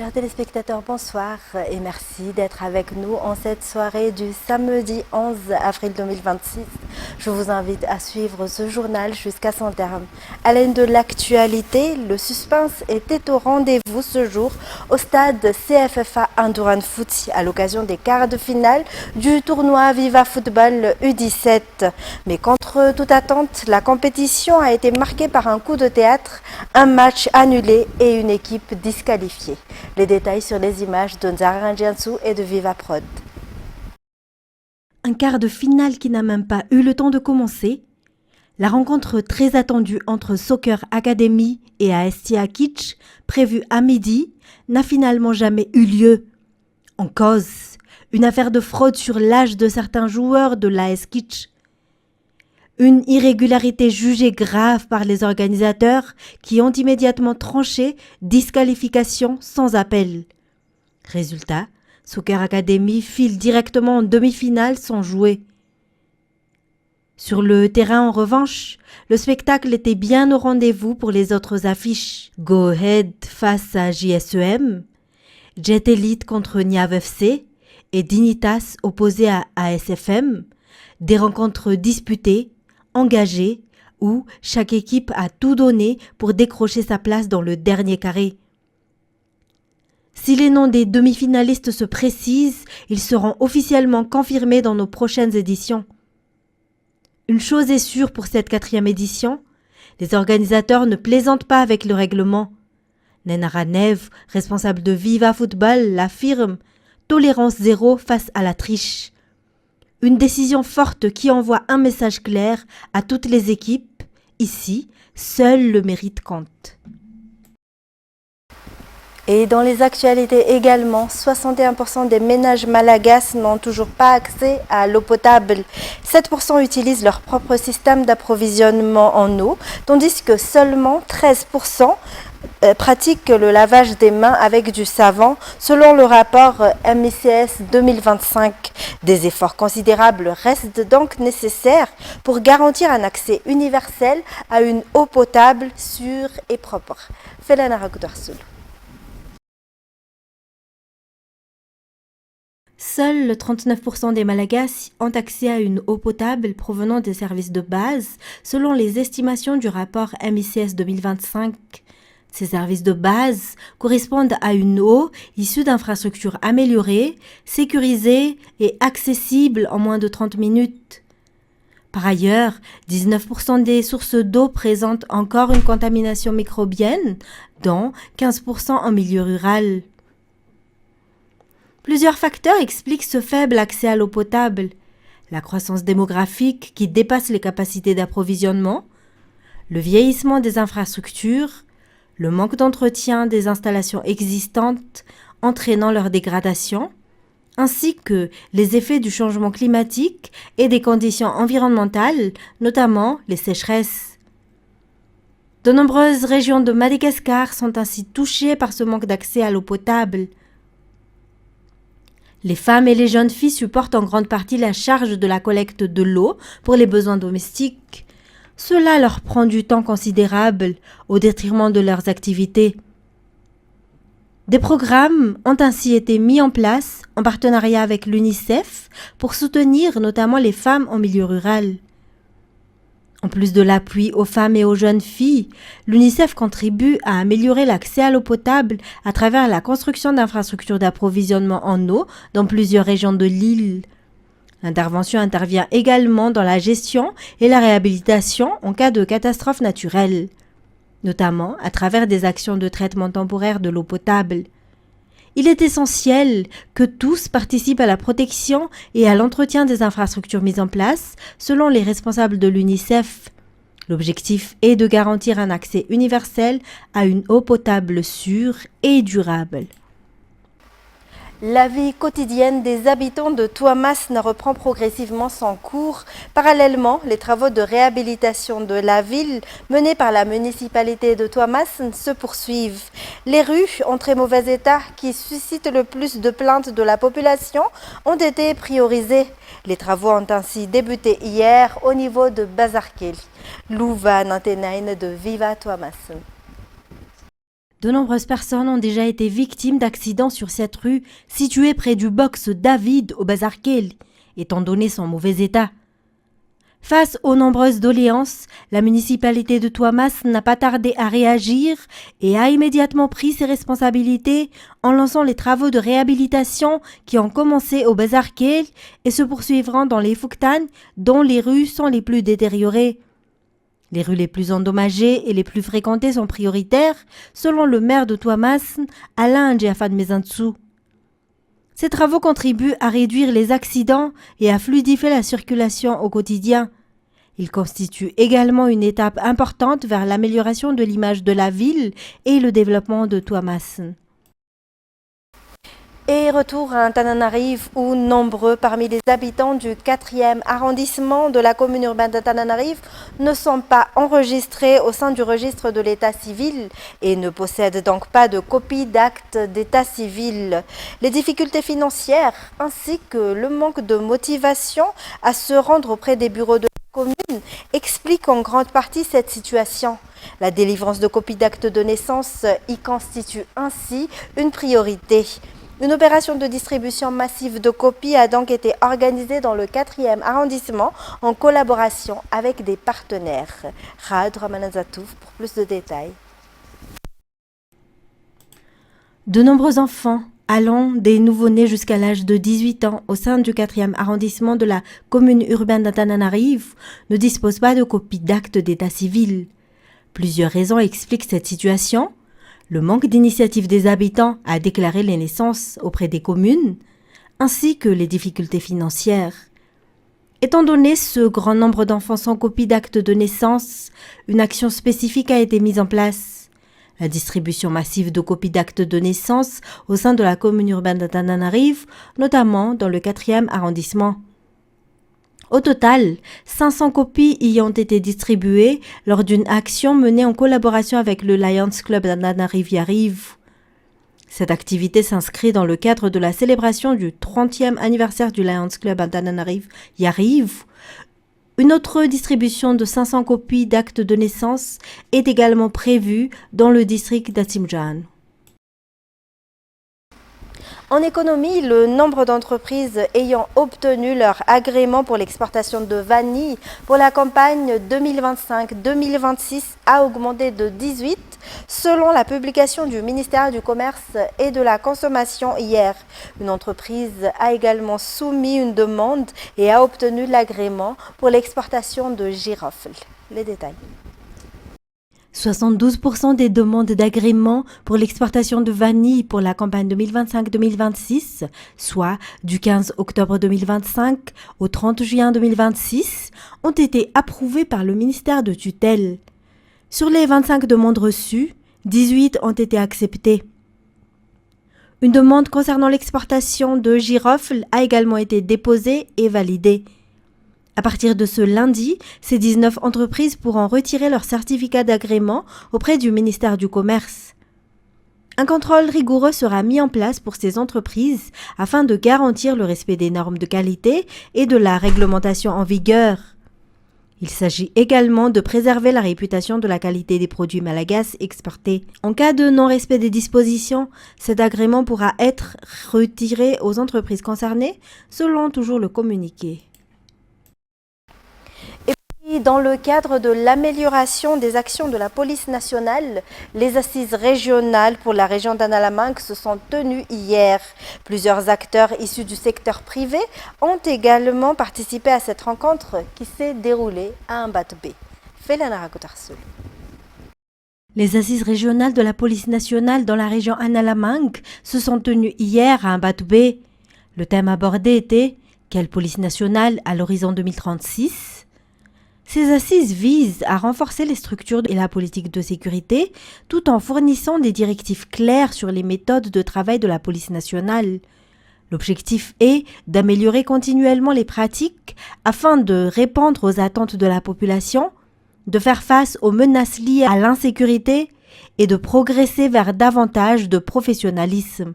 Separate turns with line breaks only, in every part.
Chers téléspectateurs, bonsoir et merci d'être avec nous en cette soirée du samedi 11 avril 2026. Je vous invite à suivre ce journal jusqu'à son terme. À l'aune de l'actualité, le suspense était au rendez-vous ce jour au stade CFFA Indouran Foot à l'occasion des quarts de finale du tournoi Viva Football U17. Mais contre toute attente, la compétition a été marquée par un coup de théâtre, un match annulé et une équipe disqualifiée. Les détails sur les images de Nzara Njiansou et de Viva Prod.
Un quart de finale qui n'a même pas eu le temps de commencer. La rencontre très attendue entre Soccer Academy et AS Kitsch, prévue à midi, n'a finalement jamais eu lieu. En cause, une affaire de fraude sur l'âge de certains joueurs de l'AS Kitsch. Une irrégularité jugée grave par les organisateurs qui ont immédiatement tranché disqualification sans appel. Résultat, Soccer Academy file directement en demi-finale sans jouer. Sur le terrain en revanche, le spectacle était bien au rendez-vous pour les autres affiches. Go Ahead face à JSEM, Jet Elite contre Niav FC et Dignitas opposé à ASFM, des rencontres disputées, engagées, où chaque équipe a tout donné pour décrocher sa place dans le dernier carré. Si les noms des demi-finalistes se précisent, ils seront officiellement confirmés dans nos prochaines éditions. Une chose est sûre pour cette 4e édition, les organisateurs ne plaisantent pas avec le règlement. Nenara Nev, responsable de Viva Football, l'affirme, tolérance zéro face à la triche. Une décision forte qui envoie un message clair à toutes les équipes. Ici, seul le mérite compte.
Et dans les actualités également, 61% des ménages malagasy n'ont toujours pas accès à l'eau potable. 7% utilisent leur propre système d'approvisionnement en eau, tandis que seulement 13% pratiquent le lavage des mains avec du savon, selon le rapport MICS 2025. Des efforts considérables restent donc nécessaires pour garantir un accès universel à une eau potable sûre et propre. Felana Rakudarsul.
Seuls 39% des Malagasy ont accès à une eau potable provenant des services de base, selon les estimations du rapport MICS 2025. Ces services de base correspondent à une eau issue d'infrastructures améliorées, sécurisées et accessibles en moins de 30 minutes. Par ailleurs, 19% des sources d'eau présentent encore une contamination microbienne, dont 15% en milieu rural. Plusieurs facteurs expliquent ce faible accès à l'eau potable. La croissance démographique qui dépasse les capacités d'approvisionnement, le vieillissement des infrastructures, le manque d'entretien des installations existantes entraînant leur dégradation, ainsi que les effets du changement climatique et des conditions environnementales, notamment les sécheresses. De nombreuses régions de Madagascar sont ainsi touchées par ce manque d'accès à l'eau potable. Les femmes et les jeunes filles supportent en grande partie la charge de la collecte de l'eau pour les besoins domestiques. Cela leur prend du temps considérable au détriment de leurs activités. Des programmes ont ainsi été mis en place en partenariat avec l'UNICEF pour soutenir notamment les femmes en milieu rural. En plus de l'appui aux femmes et aux jeunes filles, l'UNICEF contribue à améliorer l'accès à l'eau potable à travers la construction d'infrastructures d'approvisionnement en eau dans plusieurs régions de l'île. L'intervention intervient également dans la gestion et la réhabilitation en cas de catastrophe naturelle, notamment à travers des actions de traitement temporaire de l'eau potable. Il est essentiel que tous participent à la protection et à l'entretien des infrastructures mises en place selon les responsables de l'UNICEF. L'objectif est de garantir un accès universel à une eau potable sûre et durable.
La vie quotidienne des habitants de Tuamasn reprend progressivement son cours. Parallèlement, les travaux de réhabilitation de la ville menés par la municipalité de Tuamasn se poursuivent. Les rues en très mauvais état qui suscitent le plus de plaintes de la population ont été priorisées. Les travaux ont ainsi débuté hier au niveau de Bazarkeli. Louva Nantenaine de Viva Tuamasn.
De nombreuses personnes ont déjà été victimes d'accidents sur cette rue située près du box David au Bazarkel, étant donné son mauvais état. Face aux nombreuses doléances, la municipalité de Touamas n'a pas tardé à réagir et a immédiatement pris ses responsabilités en lançant les travaux de réhabilitation qui ont commencé au Bazarkel et se poursuivront dans les Fouktan, dont les rues sont les plus détériorées. Les rues les plus endommagées et les plus fréquentées sont prioritaires, selon le maire de Touamas, Alain Djiafad Mezantsou. Ces travaux contribuent à réduire les accidents et à fluidifier la circulation au quotidien. Ils constituent également une étape importante vers l'amélioration de l'image de la ville et le développement de Touamas.
Et retour à Antananarive où nombreux parmi les habitants du 4e arrondissement de la commune urbaine d'Antananarive ne sont pas enregistrés au sein du registre de l'état civil et ne possèdent donc pas de copie d'acte d'état civil. Les difficultés financières ainsi que le manque de motivation à se rendre auprès des bureaux de la commune expliquent en grande partie cette situation. La délivrance de copies d'acte de naissance y constitue ainsi une priorité. Une opération de distribution massive de copies a donc été organisée dans le 4e arrondissement en collaboration avec des partenaires. Rad Ramanazatouf pour plus de détails.
De nombreux enfants, allant des nouveau-nés jusqu'à l'âge de 18 ans au sein du 4e arrondissement de la commune urbaine d'Antananarive, ne disposent pas de copie d'acte d'état civil. Plusieurs raisons expliquent cette situation. Le manque d'initiative des habitants à déclarer les naissances auprès des communes, ainsi que les difficultés financières. Étant donné ce grand nombre d'enfants sans copie d'acte de naissance, une action spécifique a été mise en place. La distribution massive de copies d'acte de naissance au sein de la commune urbaine d'Antananarive, notamment dans le 4e arrondissement. Au total, 500 copies y ont été distribuées lors d'une action menée en collaboration avec le Lions Club d'Antananarive Yariv. Cette activité s'inscrit dans le cadre de la célébration du 30e anniversaire du Lions Club d'Antananarive Yariv. Une autre distribution de 500 copies d'actes de naissance est également prévue dans le district d'Atimjan.
En économie, le nombre d'entreprises ayant obtenu leur agrément pour l'exportation de vanille pour la campagne 2025-2026 a augmenté de 18 selon la publication du ministère du Commerce et de la Consommation hier. Une entreprise a également soumis une demande et a obtenu l'agrément pour l'exportation de girofles. Les détails.
72% des demandes d'agrément pour l'exportation de vanille pour la campagne 2025-2026, soit du 15 octobre 2025 au 30 juin 2026, ont été approuvées par le ministère de tutelle. Sur les 25 demandes reçues, 18 ont été acceptées. Une demande concernant l'exportation de girofles a également été déposée et validée. À partir de ce lundi, ces 19 entreprises pourront retirer leur certificat d'agrément auprès du ministère du Commerce. Un contrôle rigoureux sera mis en place pour ces entreprises afin de garantir le respect des normes de qualité et de la réglementation en vigueur. Il s'agit également de préserver la réputation de la qualité des produits malagasy exportés. En cas de non-respect des dispositions, cet agrément pourra être retiré aux entreprises concernées, selon toujours le communiqué.
Dans le cadre de l'amélioration des actions de la police nationale, les assises régionales pour la région d'Analamanque se sont tenues hier. Plusieurs acteurs issus du secteur privé ont également participé à cette rencontre qui s'est déroulée à Mbatbé.
Les assises régionales de la police nationale dans la région Analamanque se sont tenues hier à Mbatbé. Le thème abordé était « Quelle police nationale à l'horizon 2036 ?» Ces assises visent à renforcer les structures et la politique de sécurité tout en fournissant des directives claires sur les méthodes de travail de la police nationale. L'objectif est d'améliorer continuellement les pratiques afin de répondre aux attentes de la population, de faire face aux menaces liées à l'insécurité et de progresser vers davantage de professionnalisme.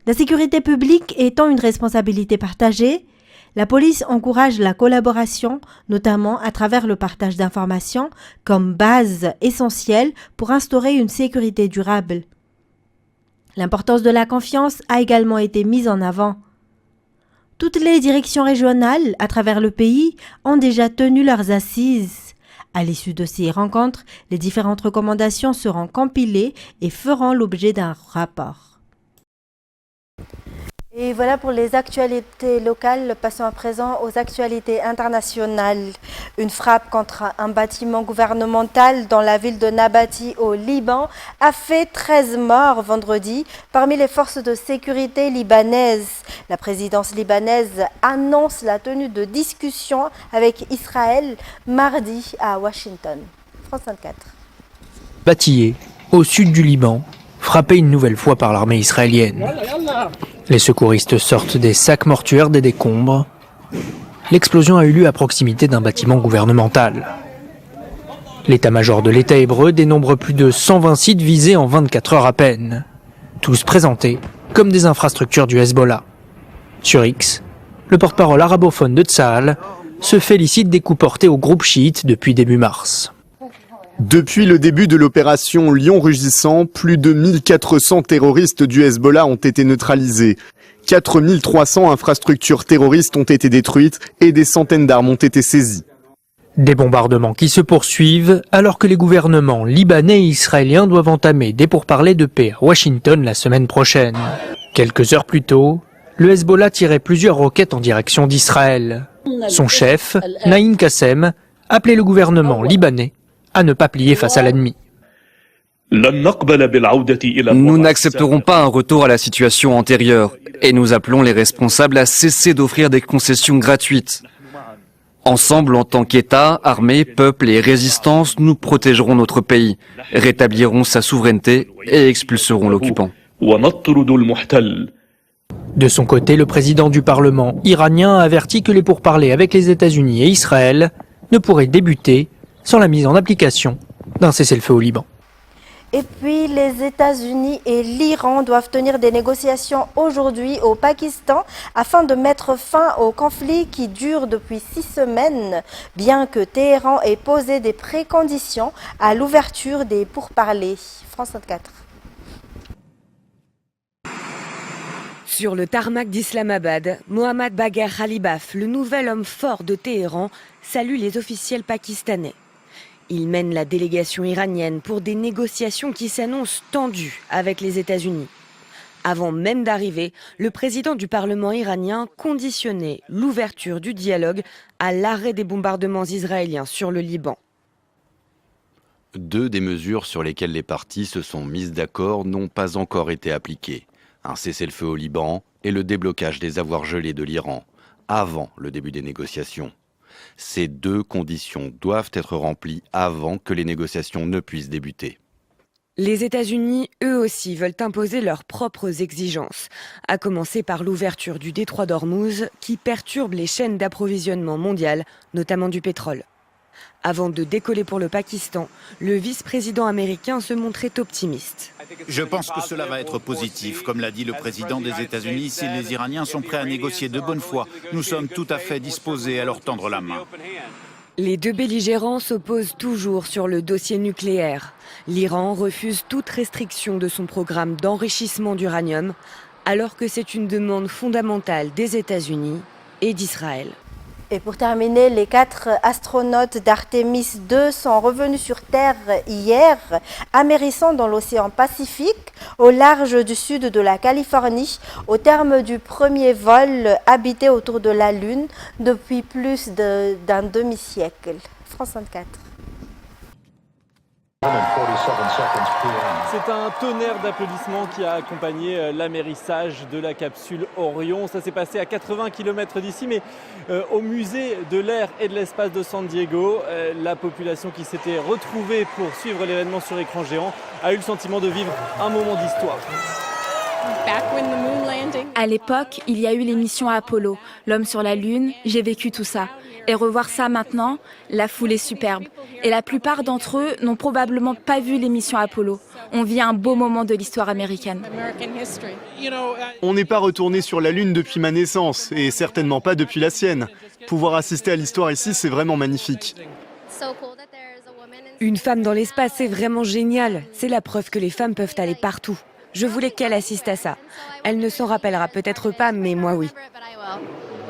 La sécurité publique étant une responsabilité partagée, La police encourage la collaboration, notamment à travers le partage d'informations comme base essentielle pour instaurer une sécurité durable. L'importance de la confiance a également été mise en avant. Toutes les directions régionales à travers le pays ont déjà tenu leurs assises. À l'issue de ces rencontres, les différentes recommandations seront compilées et feront l'objet d'un rapport.
Et voilà pour les actualités locales. Passons à présent aux actualités internationales. Une frappe contre un bâtiment gouvernemental dans la ville de Nabati au Liban a fait 13 morts vendredi parmi les forces de sécurité libanaises. La présidence libanaise annonce la tenue de discussions avec Israël mardi à Washington. France 24.
Batillé, au sud du Liban, frappé une nouvelle fois par l'armée israélienne. Les secouristes sortent des sacs mortuaires des décombres. L'explosion a eu lieu à proximité d'un bâtiment gouvernemental. L'état-major de l'État hébreu dénombre plus de 120 sites visés en 24 heures à peine, tous présentés comme des infrastructures du Hezbollah. Sur X, le porte-parole arabophone de Tsahal se félicite des coups portés au groupe chiite depuis début mars.
Depuis le début de l'opération Lion rugissant, plus de 1400 terroristes du Hezbollah ont été neutralisés. 4300 infrastructures terroristes ont été détruites et des centaines d'armes ont été saisies.
Des bombardements qui se poursuivent alors que les gouvernements libanais et israéliens doivent entamer des pourparlers de paix à Washington la semaine prochaine. Quelques heures plus tôt, le Hezbollah tirait plusieurs roquettes en direction d'Israël. Son chef, Naïm Kassem, appelait le gouvernement libanais à ne pas plier face à l'ennemi.
Nous n'accepterons pas un retour à la situation antérieure et nous appelons les responsables à cesser d'offrir des concessions gratuites. Ensemble, en tant qu'État, armée, peuple et résistance, nous protégerons notre pays, rétablirons sa souveraineté et expulserons l'occupant.
De son côté, le président du Parlement iranien a averti que les pourparlers avec les États-Unis et Israël ne pourraient débuter sans la mise en application d'un cessez-le-feu au Liban.
Et puis, les États-Unis et l'Iran doivent tenir des négociations aujourd'hui au Pakistan afin de mettre fin au conflit qui dure depuis 6 semaines, bien que Téhéran ait posé des préconditions à l'ouverture des pourparlers. France 24.
Sur le tarmac d'Islamabad, Mohammad Bagher Khalibaf, le nouvel homme fort de Téhéran, salue les officiels pakistanais. Il mène la délégation iranienne pour des négociations qui s'annoncent tendues avec les États-Unis. Avant même d'arriver, le président du Parlement iranien conditionnait l'ouverture du dialogue à l'arrêt des bombardements israéliens sur le Liban.
Deux des mesures sur lesquelles les parties se sont mises d'accord n'ont pas encore été appliquées. Un cessez-le-feu au Liban et le déblocage des avoirs gelés de l'Iran, avant le début des négociations. Ces deux conditions doivent être remplies avant que les négociations ne puissent débuter.
Les États-Unis, eux aussi, veulent imposer leurs propres exigences, à commencer par l'ouverture du détroit d'Ormuz qui perturbe les chaînes d'approvisionnement mondiales, notamment du pétrole. Avant de décoller pour le Pakistan, le vice-président américain se montrait optimiste.
Je pense que cela va être positif. Comme l'a dit le président des États-Unis, si les Iraniens sont prêts à négocier de bonne foi, nous sommes tout à fait disposés à leur tendre la main.
Les deux belligérants s'opposent toujours sur le dossier nucléaire. L'Iran refuse toute restriction de son programme d'enrichissement d'uranium, alors que c'est une demande fondamentale des États-Unis et d'Israël.
Et pour terminer, les 4 astronautes d'Artemis 2 sont revenus sur Terre hier, amérissant dans l'océan Pacifique, au large du sud de la Californie, au terme du premier vol habité autour de la Lune depuis plus d'un demi-siècle. France 24.
C'est un tonnerre d'applaudissements qui a accompagné l'amérissage de la capsule Orion. Ça s'est passé à 80 km d'ici, mais au musée de l'air et de l'espace de San Diego, la population qui s'était retrouvée pour suivre l'événement sur écran géant a eu le sentiment de vivre un moment d'histoire.
À l'époque, il y a eu l'émission Apollo, l'homme sur la Lune, j'ai vécu tout ça. Et revoir ça maintenant, la foule est superbe. Et la plupart d'entre eux n'ont probablement pas vu l'émission Apollo. On vit un beau moment de l'histoire américaine.
On n'est pas retourné sur la Lune depuis ma naissance, et certainement pas depuis la sienne. Pouvoir assister à l'histoire ici, c'est vraiment magnifique.
Une femme dans l'espace, c'est vraiment génial. C'est la preuve que les femmes peuvent aller partout. Je voulais qu'elle assiste à ça. Elle ne s'en rappellera peut-être pas, mais moi oui.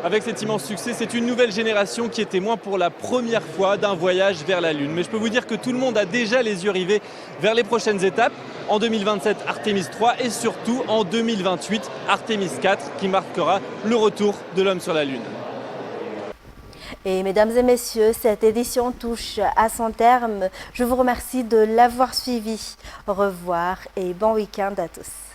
Avec cet immense succès, c'est une nouvelle génération qui est témoin pour la première fois d'un voyage vers la Lune. Mais je peux vous dire que tout le monde a déjà les yeux rivés vers les prochaines étapes. En 2027, Artemis 3 et surtout en 2028, Artemis 4 qui marquera le retour de l'homme sur la Lune.
Et mesdames et messieurs, cette édition touche à son terme. Je vous remercie de l'avoir suivi. Au revoir et bon week-end à tous.